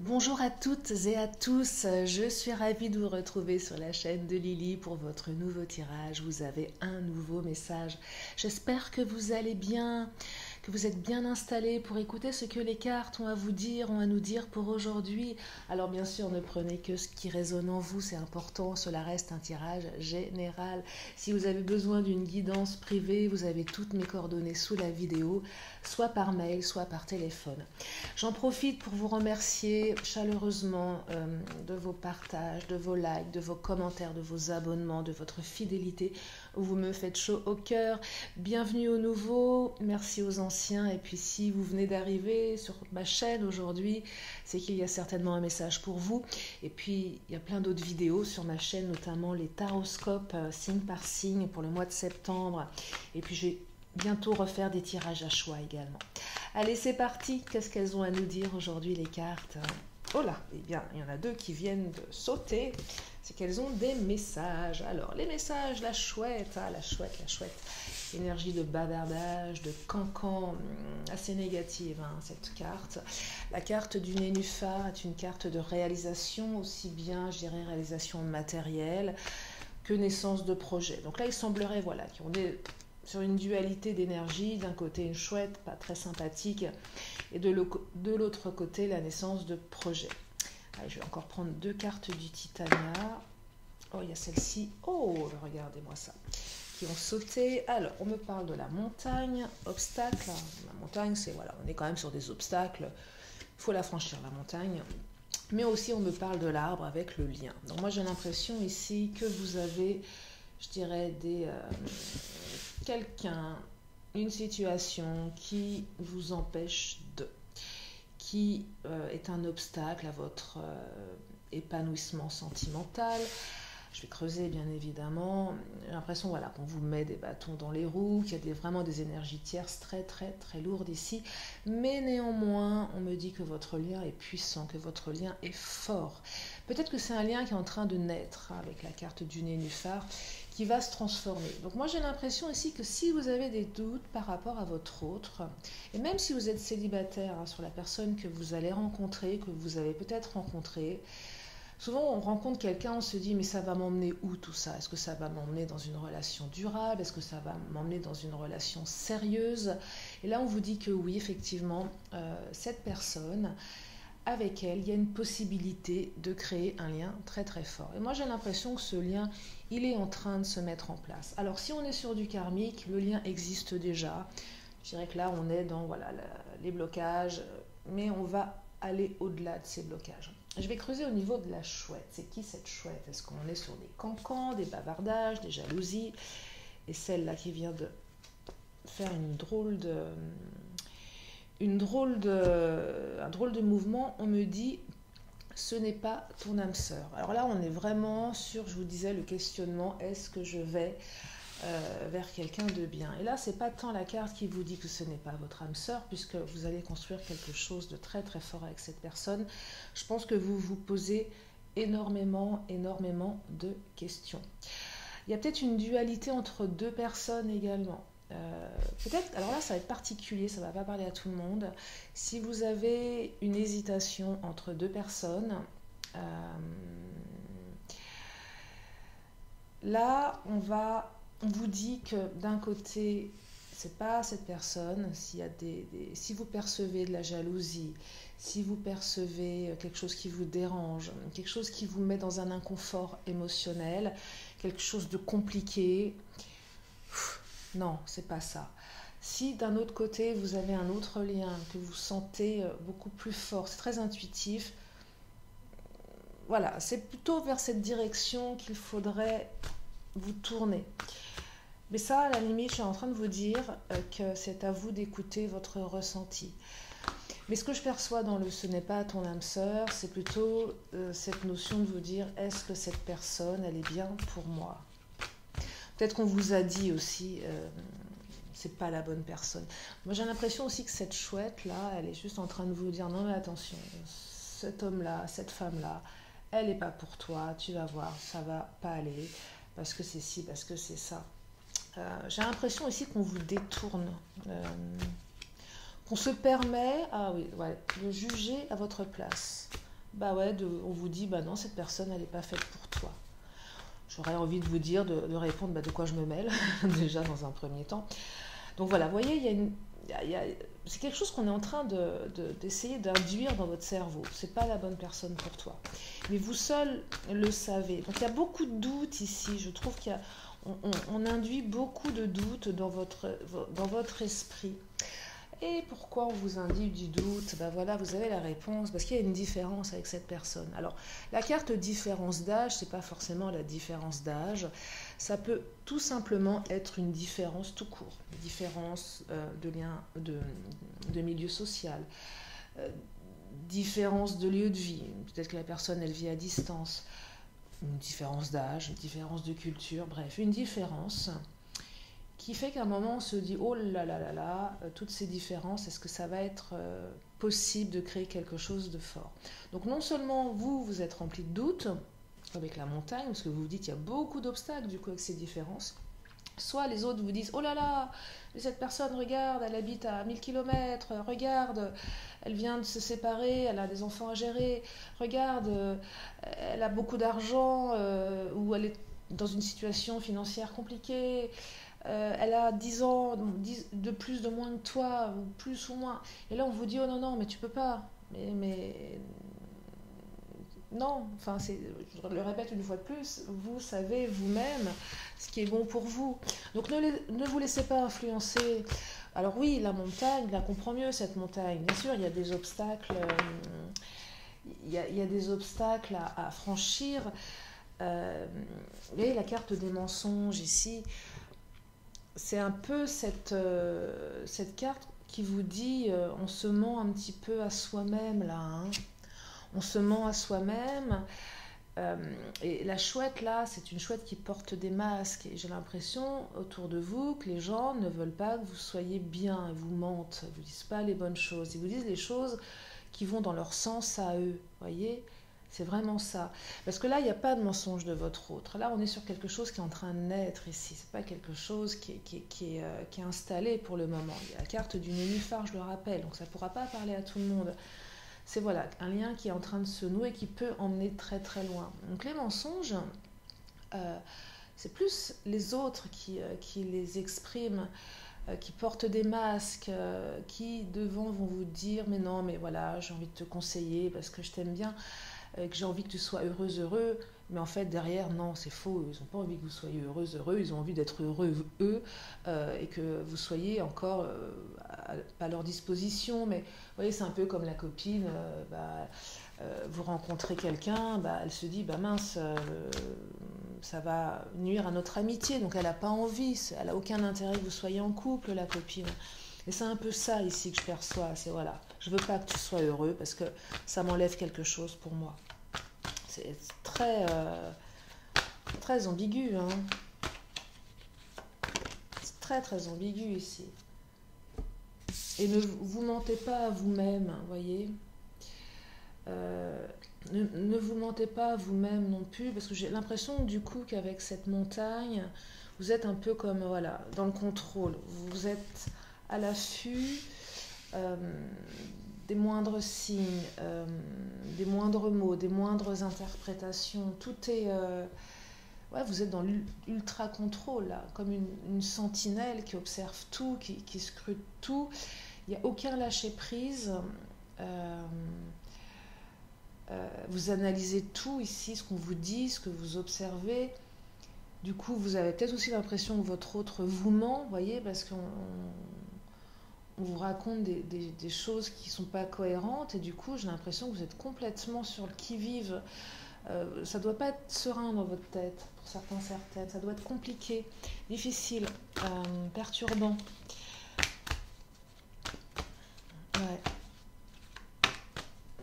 Bonjour à toutes et à tous, je suis ravie de vous retrouver sur la chaîne de Lily pour votre nouveau tirage. Vous avez un nouveau message. J'espère que vous allez bien, que vous êtes bien installés pour écouter ce que les cartes ont à vous dire, ont à nous dire pour aujourd'hui. Alors bien sûr, ne prenez que ce qui résonne en vous, c'est important, cela reste un tirage général. Si vous avez besoin d'une guidance privée, vous avez toutes mes coordonnées sous la vidéo, soit par mail, soit par téléphone. J'en profite pour vous remercier chaleureusement de vos partages, de vos likes, de vos commentaires, de vos abonnements, de votre fidélité. Vous me faites chaud au cœur. Bienvenue aux nouveaux, merci aux anciens. Et puis si vous venez d'arriver sur ma chaîne aujourd'hui, c'est qu'il y a certainement un message pour vous. Et puis il y a plein d'autres vidéos sur ma chaîne, notamment les taroscopes signe par signe pour le mois de septembre. Et puis je vais bientôt refaire des tirages à choix également. Allez, c'est parti. Qu'est-ce qu'elles ont à nous dire aujourd'hui, les cartes? Oh là, eh bien, il y en a deux qui viennent de sauter. C'est qu'elles ont des messages. Alors, les messages, la chouette, la chouette. Énergie de bavardage, de cancan, assez négative, cette carte. La carte du nénuphar est une carte de réalisation, aussi bien, je dirais, réalisation matérielle que naissance de projet. Donc là, il semblerait, voilà, qu'on est sur une dualité d'énergie, d'un côté une chouette, pas très sympathique, et de l'autre côté la naissance de projets. Allez, je vais encore prendre deux cartes du Titania. Oh, il y a celle-ci. Oh, regardez-moi ça. Qui ont sauté. Alors, on me parle de la montagne, obstacle. La montagne, c'est, voilà, on est quand même sur des obstacles. Il faut la franchir, la montagne. Mais aussi, on me parle de l'arbre avec le lien. Donc, moi, j'ai l'impression ici que vous avez, je dirais, quelqu'un, une situation qui vous empêche qui est un obstacle à votre épanouissement sentimental. Je vais creuser bien évidemment. J'ai l'impression, voilà, qu'on vous met des bâtons dans les roues, qu'il y a vraiment des énergies tierces très lourdes ici. Mais néanmoins, on me dit que votre lien est puissant, que votre lien est fort. Peut-être que c'est un lien qui est en train de naître avec la carte du nénuphar, qui va se transformer. Donc moi j'ai l'impression ici que si vous avez des doutes par rapport à votre autre, et même si vous êtes célibataire sur la personne que vous allez rencontrer, que vous avez peut-être rencontré, souvent on rencontre quelqu'un, on se dit mais ça va m'emmener où tout ça? Est-ce que ça va m'emmener dans une relation durable? Est-ce que ça va m'emmener dans une relation sérieuse? Et là on vous dit que oui, effectivement, cette personne, avec elle, il y a une possibilité de créer un lien très fort. Et moi j'ai l'impression que ce lien, il est en train de se mettre en place. Alors si on est sur du karmique, le lien existe déjà. Je dirais que là on est dans les blocages, mais on va aller au-delà de ces blocages. Je vais creuser au niveau de la chouette. C'est qui cette chouette? Est-ce qu'on est sur des cancans, des bavardages, des jalousies? Et celle-là qui vient de faire un drôle de mouvement, on me dit ce n'est pas ton âme sœur. Alors là on est vraiment sur, je vous disais, le questionnement, est-ce que je vais vers quelqu'un de bien? Et là c'est pas tant la carte qui vous dit que ce n'est pas votre âme sœur, puisque vous allez construire quelque chose de très fort avec cette personne. Je pense que vous vous posez énormément de questions. Il y a peut-être une dualité entre deux personnes également. Peut-être, alors là ça va être particulier, ça ne va pas parler à tout le monde. Si vous avez une hésitation entre deux personnes, là on vous dit que d'un côté c'est pas cette personne. Si vous percevez de la jalousie, si vous percevez quelque chose qui vous dérange, quelque chose qui vous met dans un inconfort émotionnel, quelque chose de compliqué, non, c'est pas ça. Si d'un autre côté vous avez un autre lien que vous sentez beaucoup plus fort, c'est très intuitif, voilà, c'est plutôt vers cette direction qu'il faudrait vous tourner. Mais ça, à la limite, je suis en train de vous dire que c'est à vous d'écouter votre ressenti. Mais ce que je perçois dans le « ce n'est pas ton âme sœur », c'est plutôt cette notion de vous dire « est-ce que cette personne, elle est bien pour moi ?» Peut-être qu'on vous a dit aussi c'est pas la bonne personne. Moi j'ai l'impression aussi que cette chouette là, elle est juste en train de vous dire non mais attention, cet homme là, cette femme là, elle n'est pas pour toi, tu vas voir, ça va pas aller, parce que c'est ci, parce que c'est ça. J'ai l'impression aussi qu'on vous détourne, qu'on se permet de juger à votre place. bah ouais, on vous dit, bah non, cette personne, elle n'est pas faite pour toi. J'aurais envie de vous dire, de répondre, bah de quoi je me mêle, déjà dans un premier temps. Donc voilà, vous voyez, c'est quelque chose qu'on est en train d'essayer d'induire dans votre cerveau. C'est pas la bonne personne pour toi. Mais vous seul le savez. Donc il y a beaucoup de doutes ici. Je trouve on induit beaucoup de doutes dans votre esprit. Et pourquoi on vous indique du doute? Ben voilà, vous avez la réponse, parce qu'il y a une différence avec cette personne. Alors, la carte différence d'âge, c'est pas forcément la différence d'âge, ça peut tout simplement être une différence tout court, une différence de lien, de milieu social, différence de lieu de vie, peut-être que la personne, elle vit à distance, une différence d'âge, une différence de culture, bref, une différence qui fait qu'à un moment on se dit oh là là là là, toutes ces différences, est-ce que ça va être possible de créer quelque chose de fort? Donc non seulement vous êtes rempli de doutes avec la montagne, parce que vous vous dites il y a beaucoup d'obstacles du coup avec ces différences, soit les autres vous disent oh là là, cette personne, regarde, elle habite à 1000 km, regarde, elle vient de se séparer, elle a des enfants à gérer, regarde, elle a beaucoup d'argent, ou elle est dans une situation financière compliquée, elle a 10 ans de plus, de moins que toi, ou plus ou moins. Et là, on vous dit, oh non, non, mais tu peux pas. Mais non, enfin, je le répète une fois de plus, vous savez vous-même ce qui est bon pour vous. Donc ne vous laissez pas influencer. Alors oui, la montagne, je la comprends mieux, cette montagne. Bien sûr, il y a des obstacles, il y a des obstacles à franchir. Vous voyez la carte des mensonges ici, c'est un peu cette carte qui vous dit on se ment un petit peu à soi-même là, hein. On se ment à soi-même. Et la chouette là, c'est une chouette qui porte des masques. Et j'ai l'impression autour de vous que les gens ne veulent pas que vous soyez bien. Ils vous mentent, ils vous disent pas les bonnes choses. Ils vous disent les choses qui vont dans leur sens à eux. Voyez, c'est vraiment ça. Parce que là, il n'y a pas de mensonge de votre autre. Là, on est sur quelque chose qui est en train de naître ici. C'est pas quelque chose qui est installé pour le moment. Il y a la carte du nénuphar, je le rappelle. Donc ça ne pourra pas parler à tout le monde. C'est voilà, un lien qui est en train de se nouer et qui peut emmener très très loin. Donc les mensonges, c'est plus les autres qui les expriment, qui portent des masques, qui devant vont vous dire mais non, mais voilà, j'ai envie de te conseiller parce que je t'aime bien, que j'ai envie que tu sois heureuse, heureux. Mais en fait, derrière, non, c'est faux. Ils n'ont pas envie que vous soyez heureuse, heureux. Ils ont envie d'être heureux, eux, et que vous soyez encore à leur disposition. Mais vous voyez, c'est un peu comme la copine. Vous rencontrez quelqu'un, elle se dit, mince, ça va nuire à notre amitié. Donc, elle n'a pas envie. Elle n'a aucun intérêt que vous soyez en couple, la copine. Et c'est un peu ça ici que je perçois. C'est voilà, je veux pas que tu sois heureux parce que ça m'enlève quelque chose pour moi. C'est très, très ambigu, hein. C'est très très ambigu ici. Et ne vous mentez pas à vous-même, voyez. Ne vous mentez pas à vous-même non plus, parce que j'ai l'impression du coup qu'avec cette montagne, vous êtes un peu comme voilà, dans le contrôle. Vous êtes à l'affût des moindres signes, des moindres mots, des moindres interprétations. Tout est... ouais, vous êtes dans l'ultra contrôle, là, comme une sentinelle qui observe tout, qui scrute tout. Il n'y a aucun lâcher prise. Vous analysez tout ici, ce qu'on vous dit, ce que vous observez. Du coup, vous avez peut-être aussi l'impression que votre autre vous ment, voyez, parce qu'on vous raconte des choses qui ne sont pas cohérentes, et du coup, j'ai l'impression que vous êtes complètement sur le qui-vive. Ça ne doit pas être serein dans votre tête, pour certains, certaines. Ça doit être compliqué, difficile, perturbant. Ouais.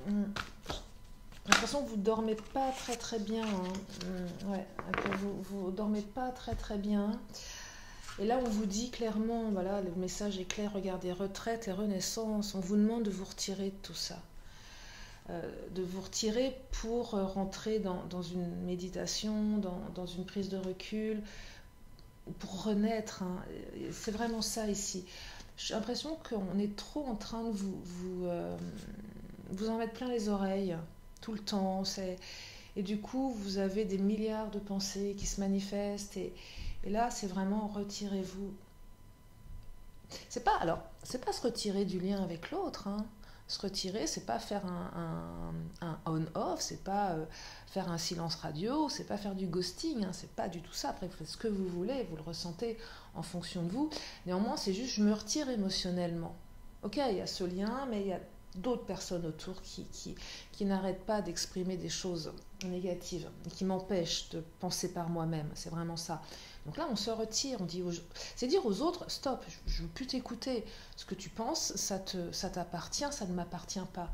J'ai l'impression que vous ne dormez pas très très bien. Hein. Ouais, que vous ne dormez pas très très bien. Et là, on vous dit clairement, voilà, le message est clair, regardez, retraite et renaissance. On vous demande de vous retirer de tout ça. De vous retirer pour rentrer dans une méditation, dans une prise de recul, pour renaître. Hein. C'est vraiment ça ici. J'ai l'impression qu'on est trop en train de vous en mettre plein les oreilles tout le temps. Et du coup, vous avez des milliards de pensées qui se manifestent. Et là, c'est vraiment retirez-vous. C'est pas se retirer du lien avec l'autre, hein. Se retirer, c'est pas faire un on-off, c'est pas faire un silence radio, c'est pas faire du ghosting, hein, c'est pas du tout ça. Après, vous faites ce que vous voulez, vous le ressentez en fonction de vous. Néanmoins, c'est juste, je me retire émotionnellement. Ok, il y a ce lien, mais il y a d'autres personnes autour qui n'arrêtent pas d'exprimer des choses négatives, qui m'empêchent de penser par moi-même. C'est vraiment ça. Donc là, on se retire, c'est dire aux autres, stop, je ne veux plus t'écouter. Ce que tu penses, ça t'appartient, ça ne m'appartient pas.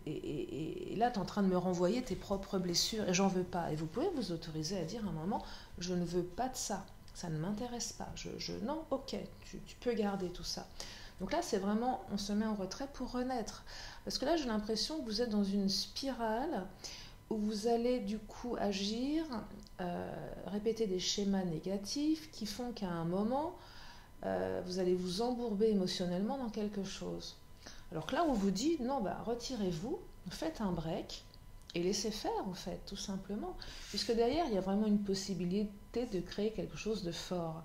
Et là, tu es en train de me renvoyer tes propres blessures et j'en veux pas. Et vous pouvez vous autoriser à dire à un moment, je ne veux pas de ça, ça ne m'intéresse pas. Non, ok, tu peux garder tout ça. Donc là, c'est vraiment, on se met en retrait pour renaître. Parce que là, j'ai l'impression que vous êtes dans une spirale où vous allez du coup agir, répéter des schémas négatifs qui font qu'à un moment, vous allez vous embourber émotionnellement dans quelque chose. Alors que là, on vous dit, non, retirez-vous, faites un break et laissez faire, en fait, tout simplement. Puisque derrière, il y a vraiment une possibilité de créer quelque chose de fort.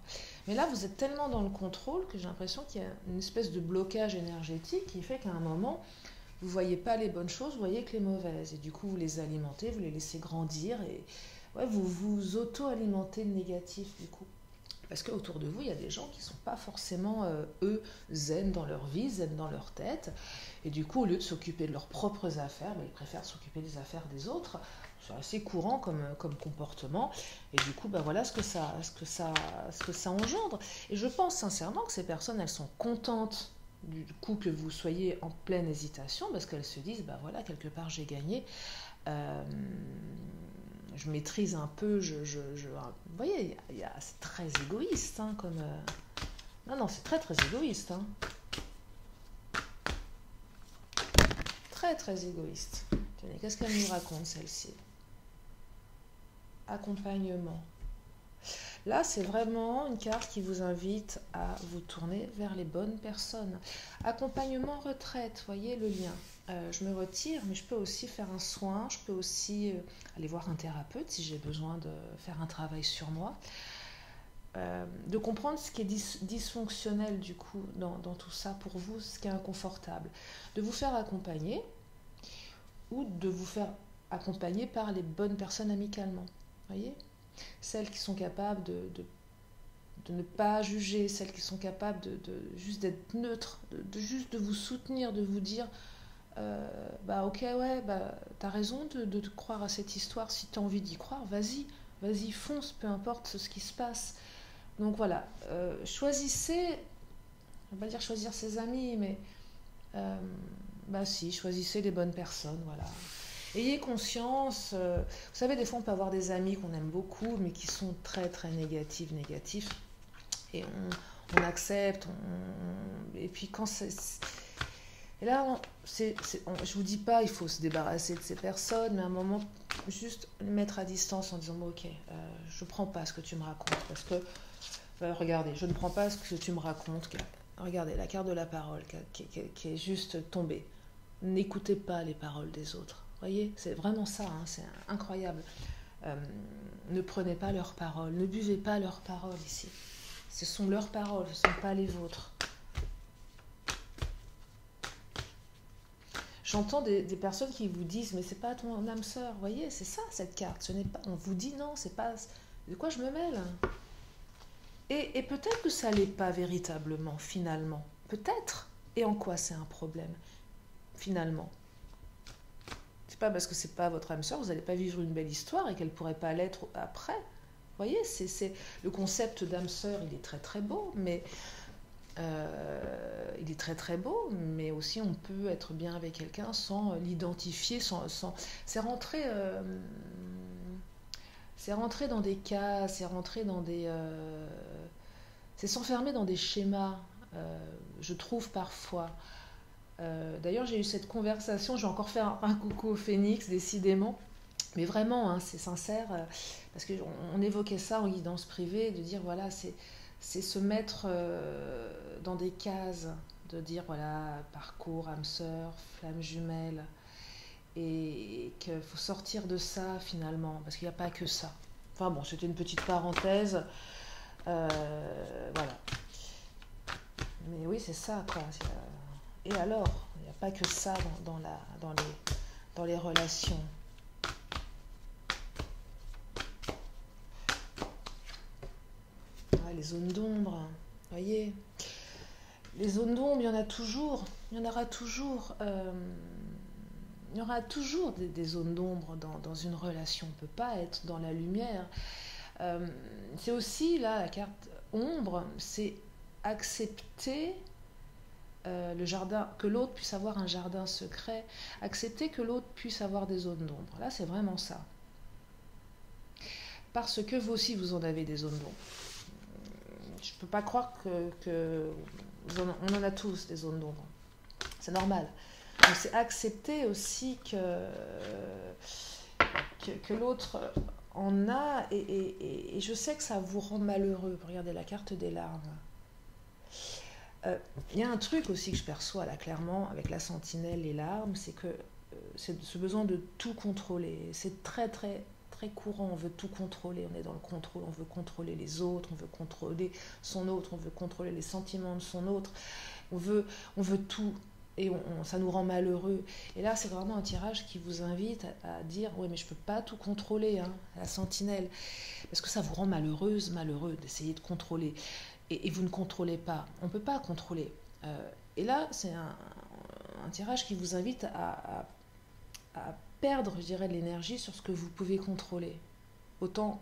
Mais là, vous êtes tellement dans le contrôle que j'ai l'impression qu'il y a une espèce de blocage énergétique qui fait qu'à un moment, vous ne voyez pas les bonnes choses, vous voyez que les mauvaises. Et du coup, vous les alimentez, vous les laissez grandir et ouais, vous vous auto-alimentez le négatif du coup. Parce qu'autour de vous, il y a des gens qui ne sont pas forcément, eux, zen dans leur vie, zen dans leur tête. Et du coup, au lieu de s'occuper de leurs propres affaires, ils préfèrent s'occuper des affaires des autres. C'est assez courant comme comportement. Et du coup, voilà ce que ça engendre. Et je pense sincèrement que ces personnes, elles sont contentes du coup que vous soyez en pleine hésitation parce qu'elles se disent, voilà, quelque part, j'ai gagné. Je maîtrise un peu, vous voyez, c'est très égoïste, hein, comme... Non, c'est très, très égoïste, hein. Très, très égoïste. Tenez, qu'est-ce qu'elle nous raconte, celle-ci? Accompagnement. Là, c'est vraiment une carte qui vous invite à vous tourner vers les bonnes personnes. Accompagnement, retraite, voyez le lien. Je me retire, mais je peux aussi faire un soin, je peux aussi aller voir un thérapeute si j'ai besoin de faire un travail sur moi. De comprendre ce qui est dysfonctionnel du coup dans tout ça pour vous, ce qui est inconfortable. De vous faire accompagner ou de vous faire accompagner par les bonnes personnes amicalement. Voyez ? Celles qui sont capables de ne pas juger, celles qui sont capables de juste d'être neutres, juste de vous soutenir, de vous dire ok, ouais, t'as raison de croire à cette histoire, si t'as envie d'y croire, vas-y, fonce, peu importe ce qui se passe. Donc voilà, choisissez, je ne vais pas dire choisir ses amis, mais si, choisissez les bonnes personnes, voilà. Ayez conscience, vous savez, des fois on peut avoir des amis qu'on aime beaucoup, mais qui sont très très négatifs, et on accepte, et puis quand c'est... Et là, je vous dis pas, il faut se débarrasser de ces personnes, mais à un moment, juste les mettre à distance en disant, ok, je ne prends pas ce que tu me racontes, parce que, regardez, je ne prends pas ce que tu me racontes, regardez, la carte de la parole qui est juste tombée. N'écoutez pas les paroles des autres. Voyez, c'est vraiment ça, hein, c'est incroyable. Ne prenez pas leurs paroles, ne buvez pas leurs paroles ici. Ce sont leurs paroles, ce ne sont pas les vôtres. J'entends des personnes qui vous disent, mais c'est pas ton âme sœur. Vous voyez, c'est ça cette carte. Ce n'est pas. On vous dit non, c'est pas. De quoi je me mêle? Et peut-être que ça l'est pas véritablement, finalement. Peut-être. Et en quoi c'est un problème, finalement? C'est pas parce que c'est pas votre âme sœur, vous n'allez pas vivre une belle histoire et qu'elle pourrait pas l'être après. Vous voyez, c'est le concept d'âme sœur, il est très très beau, mais il est très très beau, mais aussi on peut être bien avec quelqu'un sans l'identifier, c'est rentrer dans des cas, c'est rentrer dans des c'est s'enfermer dans des schémas, je trouve parfois. D'ailleurs j'ai eu cette conversation, j'ai encore fait un coucou au Phénix décidément, mais vraiment hein, c'est sincère, parce qu'on évoquait ça en guidance privée, de dire voilà, c'est se mettre dans des cases, de dire voilà, parcours, âme sœur, flamme jumelle, et qu'il faut sortir de ça finalement, parce qu'il n'y a pas que ça. Enfin bon, c'était une petite parenthèse. Voilà. Mais oui, c'est ça, quoi. Et alors, il n'y a pas que ça dans les relations. Ouais, les zones d'ombre, vous voyez. Les zones d'ombre, il y en a toujours. Il y en aura toujours. Il y aura toujours des zones d'ombre dans une relation. On ne peut pas être dans la lumière. C'est aussi, là, la carte ombre, c'est accepter le jardin, que l'autre puisse avoir un jardin secret, accepter que l'autre puisse avoir des zones d'ombre. Là, c'est vraiment ça. Parce que vous aussi, vous en avez des zones d'ombre. Je ne peux pas croire que on en a tous des zones d'ombre. C'est normal. Donc, c'est accepter aussi que l'autre en a, et je sais que ça vous rend malheureux. Regardez la carte des larmes. Il y a un truc aussi que je perçois là clairement avec la sentinelle, les larmes, c'est que c'est ce besoin de tout contrôler. C'est très très très courant, on veut tout contrôler, on est dans le contrôle, on veut contrôler les autres, on veut contrôler son autre, on veut contrôler les sentiments de son autre, on veut tout, et ça nous rend malheureux. Et là, c'est vraiment un tirage qui vous invite à dire « Oui, mais je ne peux pas tout contrôler, hein, la sentinelle. » Parce que ça vous rend malheureux d'essayer de contrôler. Et vous ne contrôlez pas. On ne peut pas contrôler. Et là, c'est un tirage qui vous invite à perdre, je dirais, de l'énergie sur ce que vous pouvez contrôler. Autant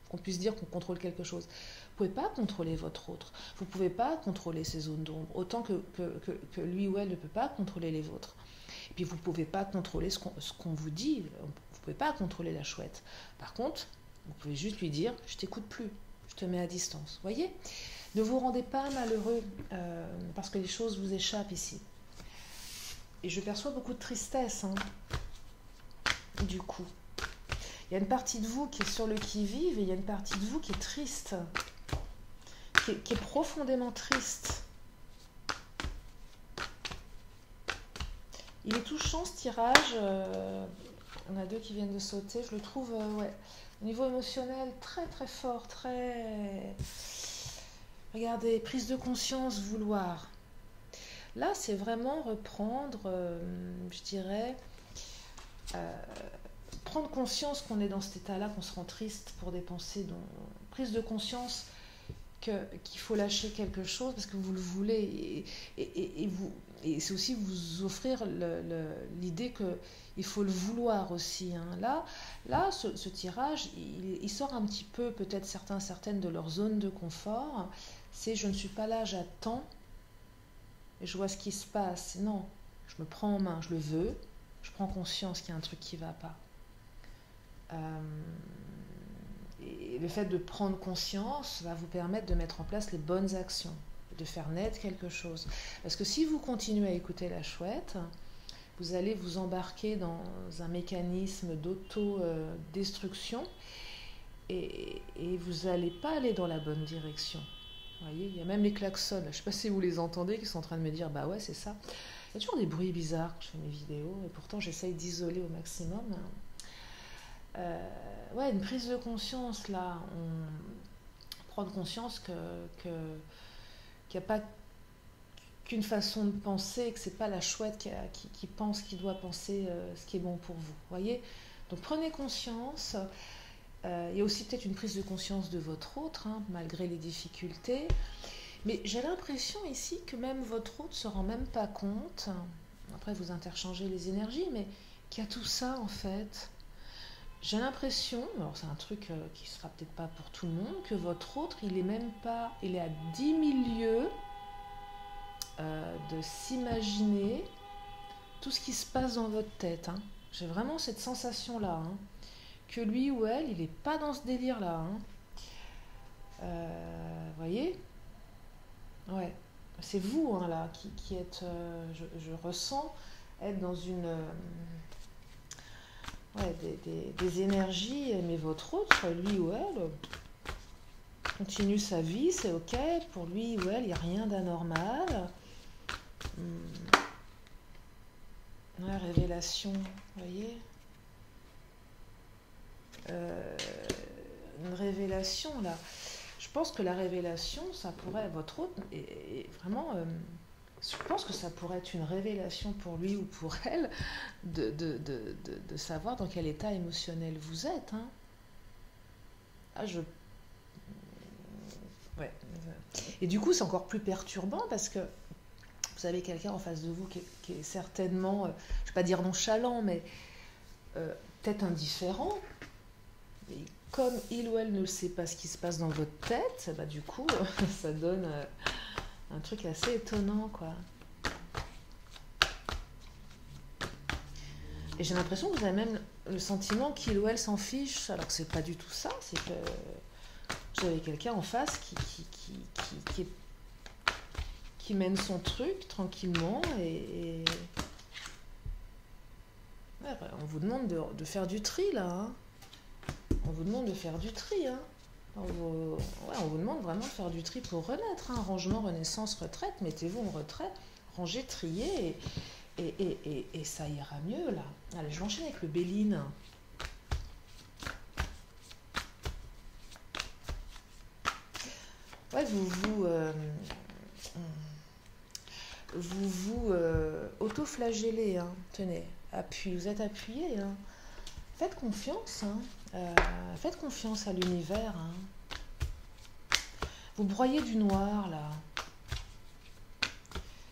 qu'on puisse dire qu'on contrôle quelque chose. Vous ne pouvez pas contrôler votre autre. Vous ne pouvez pas contrôler ses zones d'ombre. Autant que lui ou elle ne peut pas contrôler les vôtres. Et puis vous ne pouvez pas contrôler ce qu'on vous dit. Vous ne pouvez pas contrôler la chouette. Par contre, vous pouvez juste lui dire « Je t'écoute plus. Je te mets à distance. » Vous voyez ? Ne vous rendez pas malheureux parce que les choses vous échappent ici. Et je perçois beaucoup de tristesse, hein, du coup. Il y a une partie de vous qui est sur le qui-vive et il y a une partie de vous qui est triste, qui est profondément triste. Il est touchant ce tirage. On a deux qui viennent de sauter. Je le trouve, ouais, au niveau émotionnel, très très fort, très... Regardez, prise de conscience, vouloir. Là, c'est vraiment reprendre, je dirais, prendre conscience qu'on est dans cet état-là, qu'on se rend triste pour des pensées, prise de conscience qu'il faut lâcher quelque chose parce que vous le voulez, et c'est aussi vous offrir l'idée qu'il faut le vouloir aussi. Hein. Là ce tirage, il sort un petit peu, peut-être certaines de leur zone de confort. C'est je ne suis pas là, j'attends, et je vois ce qui se passe. Non, je me prends en main, je le veux, je prends conscience qu'il y a un truc qui ne va pas. Et le fait de prendre conscience va vous permettre de mettre en place les bonnes actions, de faire naître quelque chose. Parce que si vous continuez à écouter la chouette, vous allez vous embarquer dans un mécanisme d'auto-destruction et vous n'allez pas aller dans la bonne direction. Vous voyez, il y a même les klaxons, je ne sais pas si vous les entendez, qui sont en train de me dire « bah ouais, c'est ça ». Il y a toujours des bruits bizarres quand je fais mes vidéos, et pourtant j'essaye d'isoler au maximum. Ouais, une prise de conscience, là, prendre conscience qu'il n'y a pas qu'une façon de penser, que ce n'est pas la chouette qui pense, qui doit penser ce qui est bon pour vous. Vous voyez ? Donc prenez conscience. Il y a aussi peut-être une prise de conscience de votre autre, hein, malgré les difficultés. Mais j'ai l'impression ici que même votre autre ne se rend même pas compte, après vous interchangez les énergies, mais qu'il y a tout ça en fait. J'ai l'impression, alors c'est un truc qui ne sera peut-être pas pour tout le monde, que votre autre, il est même pas, il est à 10 000 lieues de s'imaginer tout ce qui se passe dans votre tête. Hein. J'ai vraiment cette sensation-là, hein, que lui ou elle, il n'est pas dans ce délire-là. Hein. Voyez ? Ouais, c'est vous hein, là qui êtes, je ressens être dans une, ouais, des énergies, mais votre autre, lui ou elle, continue sa vie, c'est ok, pour lui ou elle, il n'y a rien d'anormal. Ouais, révélation, vous voyez, euh, une révélation là. Je pense que la révélation, ça pourrait, votre hôte, et vraiment, je pense que ça pourrait être une révélation pour lui ou pour elle de savoir dans quel état émotionnel vous êtes. Hein. Ah, ouais. Et du coup, c'est encore plus perturbant parce que vous avez quelqu'un en face de vous qui est certainement, je ne vais pas dire nonchalant, mais peut-être indifférent. Et comme il ou elle ne sait pas ce qui se passe dans votre tête, bah, du coup, ça donne un truc assez étonnant, quoi. Et j'ai l'impression que vous avez même le sentiment qu'il ou elle s'en fiche, alors que c'est pas du tout ça. C'est que vous avez quelqu'un en face qui mène son truc tranquillement et ouais, on vous demande de faire du tri là. Hein. On vous demande de faire du tri. Hein. On vous demande vraiment de faire du tri pour renaître. Hein. Rangement, renaissance, retraite. Mettez-vous en retrait, rangez, triez et ça ira mieux là. Allez, je vais enchaîner avec le Béline. Ouais, vous auto-flagellez, hein. Tenez, vous êtes appuyé. Hein. Faites confiance, hein. Faites confiance à l'univers. Hein. Vous broyez du noir là.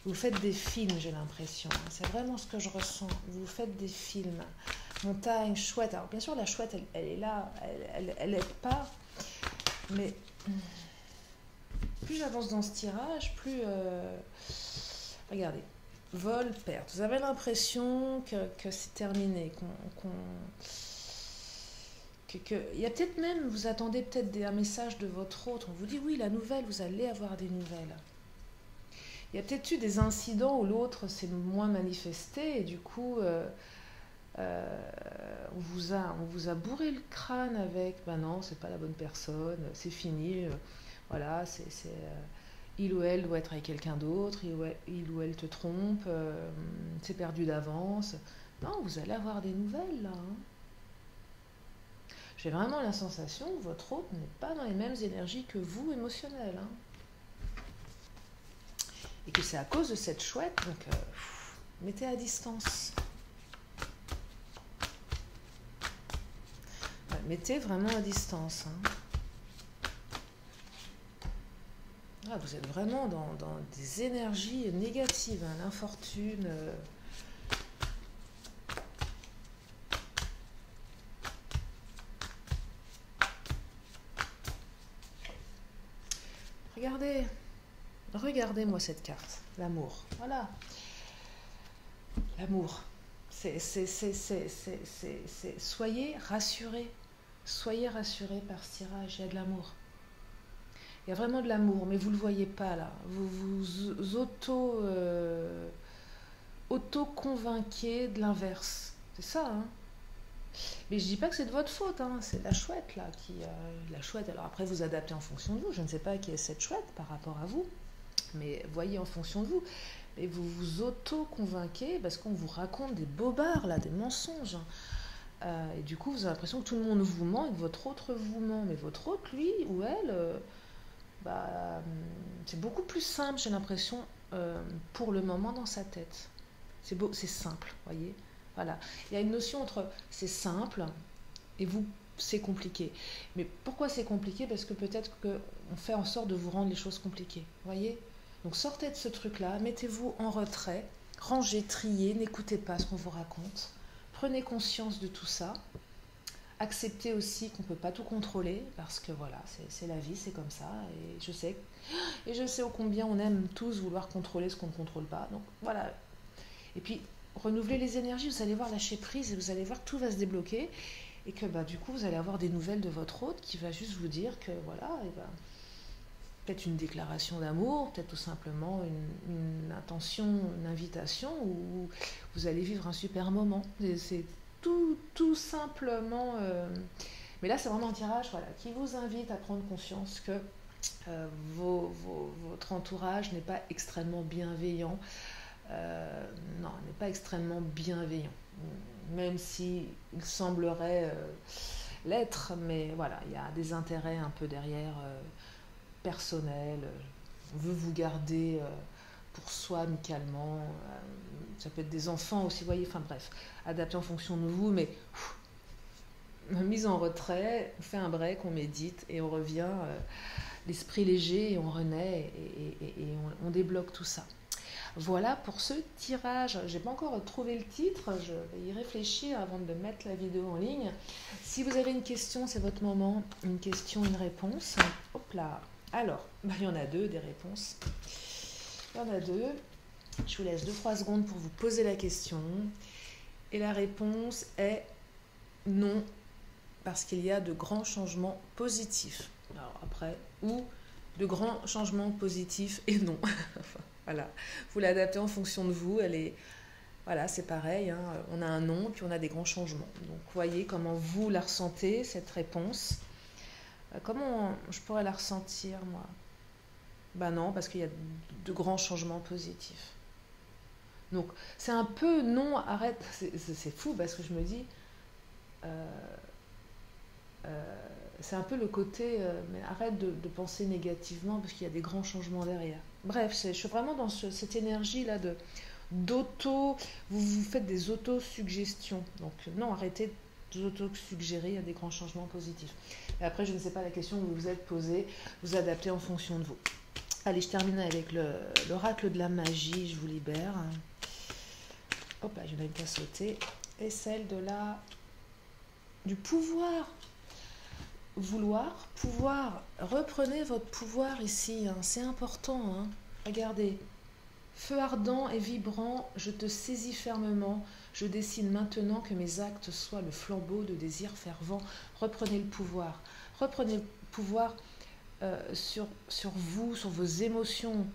Vous faites des films, j'ai l'impression. Hein. C'est vraiment ce que je ressens. Vous faites des films. Montagne, chouette. Alors bien sûr, la chouette, elle est là. Elle aide pas. Mais plus j'avance dans ce tirage, plus... regardez. Vol, perte. Vous avez l'impression que c'est terminé. Il y a peut-être même, vous attendez peut-être un message de votre hôte. On vous dit, oui, la nouvelle, vous allez avoir des nouvelles. Il y a peut-être eu des incidents où l'autre s'est moins manifesté et du coup, on vous a bourré le crâne avec, ben non, c'est pas la bonne personne, c'est fini, voilà, il ou elle doit être avec quelqu'un d'autre, il ou elle te trompe, c'est perdu d'avance. Non, vous allez avoir des nouvelles là. Hein. J'ai vraiment la sensation que votre hôte n'est pas dans les mêmes énergies que vous émotionnelles. Hein. Et que c'est à cause de cette chouette, donc mettez à distance. Ouais, mettez vraiment à distance. Hein. Ah, vous êtes vraiment dans des énergies négatives, hein, l'infortune. Regardez-moi cette carte, l'amour. Voilà. L'amour. Soyez rassurés. Soyez rassurés par ce tirage, il y a de l'amour. Il y a vraiment de l'amour, mais vous ne le voyez pas là. Vous vous auto-convainquez de l'inverse. C'est ça, hein. Mais je dis pas que c'est de votre faute, hein. C'est la chouette là la chouette. Alors après vous adaptez en fonction de vous. Je ne sais pas qui est cette chouette par rapport à vous, mais voyez en fonction de vous. Mais vous vous auto-convainquez parce qu'on vous raconte des bobards là, des mensonges. Et du coup vous avez l'impression que tout le monde vous ment et que votre autre vous ment. Mais votre autre, lui ou elle, c'est beaucoup plus simple, j'ai l'impression, pour le moment dans sa tête. C'est simple, voyez. Voilà. Il y a une notion entre c'est simple et vous, c'est compliqué. Mais pourquoi c'est compliqué? Parce que peut-être qu'on fait en sorte de vous rendre les choses compliquées. Voyez? Donc sortez de ce truc-là, mettez-vous en retrait, rangez, triez, n'écoutez pas ce qu'on vous raconte. Prenez conscience de tout ça. Acceptez aussi qu'on ne peut pas tout contrôler, parce que voilà, c'est la vie, c'est comme ça. Et je sais ô combien on aime tous vouloir contrôler ce qu'on ne contrôle pas. Donc voilà. Et puis, renouvelez les énergies, vous allez voir, lâcher prise et vous allez voir que tout va se débloquer et que du coup vous allez avoir des nouvelles de votre hôte qui va juste vous dire que voilà, peut-être une déclaration d'amour, peut-être tout simplement une intention, une invitation où vous allez vivre un super moment. C'est tout simplement, mais là c'est vraiment un tirage qui vous invite à prendre conscience que votre entourage n'est pas extrêmement bienveillant. Non, n'est pas extrêmement bienveillant. Même si il semblerait l'être, mais voilà, il y a des intérêts un peu derrière, personnels. On veut vous garder pour soi amicalement. Ça peut être des enfants aussi, vous voyez, enfin bref, adapté en fonction de vous, mais mise en retrait, on fait un break, on médite et on revient l'esprit léger et on renaît et on débloque tout ça. Voilà pour ce tirage. Je n'ai pas encore trouvé le titre, je vais y réfléchir avant de mettre la vidéo en ligne. Si vous avez une question, c'est votre moment. Une question, une réponse. Hop là. Alors, il y en a deux, des réponses. Il y en a deux. Je vous laisse 2-3 secondes pour vous poser la question. Et la réponse est non, parce qu'il y a de grands changements positifs. Alors après, ou de grands changements positifs et non. Voilà, vous l'adaptez en fonction de vous. Voilà, c'est pareil, hein. On a un non, puis on a des grands changements. Donc, voyez comment vous la ressentez, cette réponse. Comment je pourrais la ressentir, moi? Ben non, parce qu'il y a de grands changements positifs. Donc, c'est un peu non, arrête. C'est fou, parce que je me dis... c'est un peu le côté, mais arrête de penser négativement parce qu'il y a des grands changements derrière. Bref, je suis vraiment dans cette énergie-là vous faites des auto-suggestions. Donc non, arrêtez de auto-suggérer, il y a des grands changements positifs. Et après, je ne sais pas la question que vous vous êtes posée, vous adaptez en fonction de vous. Allez, je termine avec l'oracle de la magie, je vous libère. Hop là, il y en a une qui a sauté. Et celle du pouvoir. Pouvoir, reprenez votre pouvoir ici, hein. C'est important, hein. Regardez, feu ardent et vibrant, je te saisis fermement, je décide maintenant que mes actes soient le flambeau de désir fervent. Reprenez le pouvoir sur vous, sur vos émotions,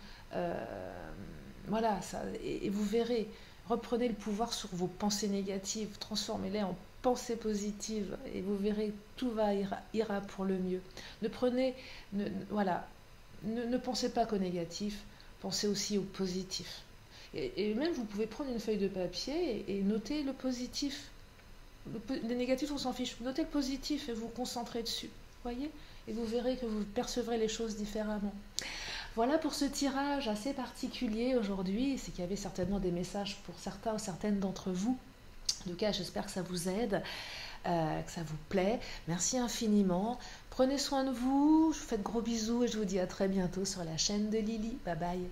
voilà, et vous verrez, reprenez le pouvoir sur vos pensées négatives, transformez-les en pensée positive et vous verrez tout ira pour le mieux. Ne pensez pas qu'au négatif, pensez aussi au positif. Et même vous pouvez prendre une feuille de papier et noter le positif. Les négatifs, on s'en fiche. Notez le positif et vous concentrez dessus. Voyez? Et vous verrez que vous percevrez les choses différemment. Voilà pour ce tirage assez particulier aujourd'hui. C'est qu'il y avait certainement des messages pour certains ou certaines d'entre vous. En tout cas, j'espère que ça vous aide, que ça vous plaît. Merci infiniment. Prenez soin de vous. Je vous fais de gros bisous et je vous dis à très bientôt sur la chaîne de Lily. Bye bye.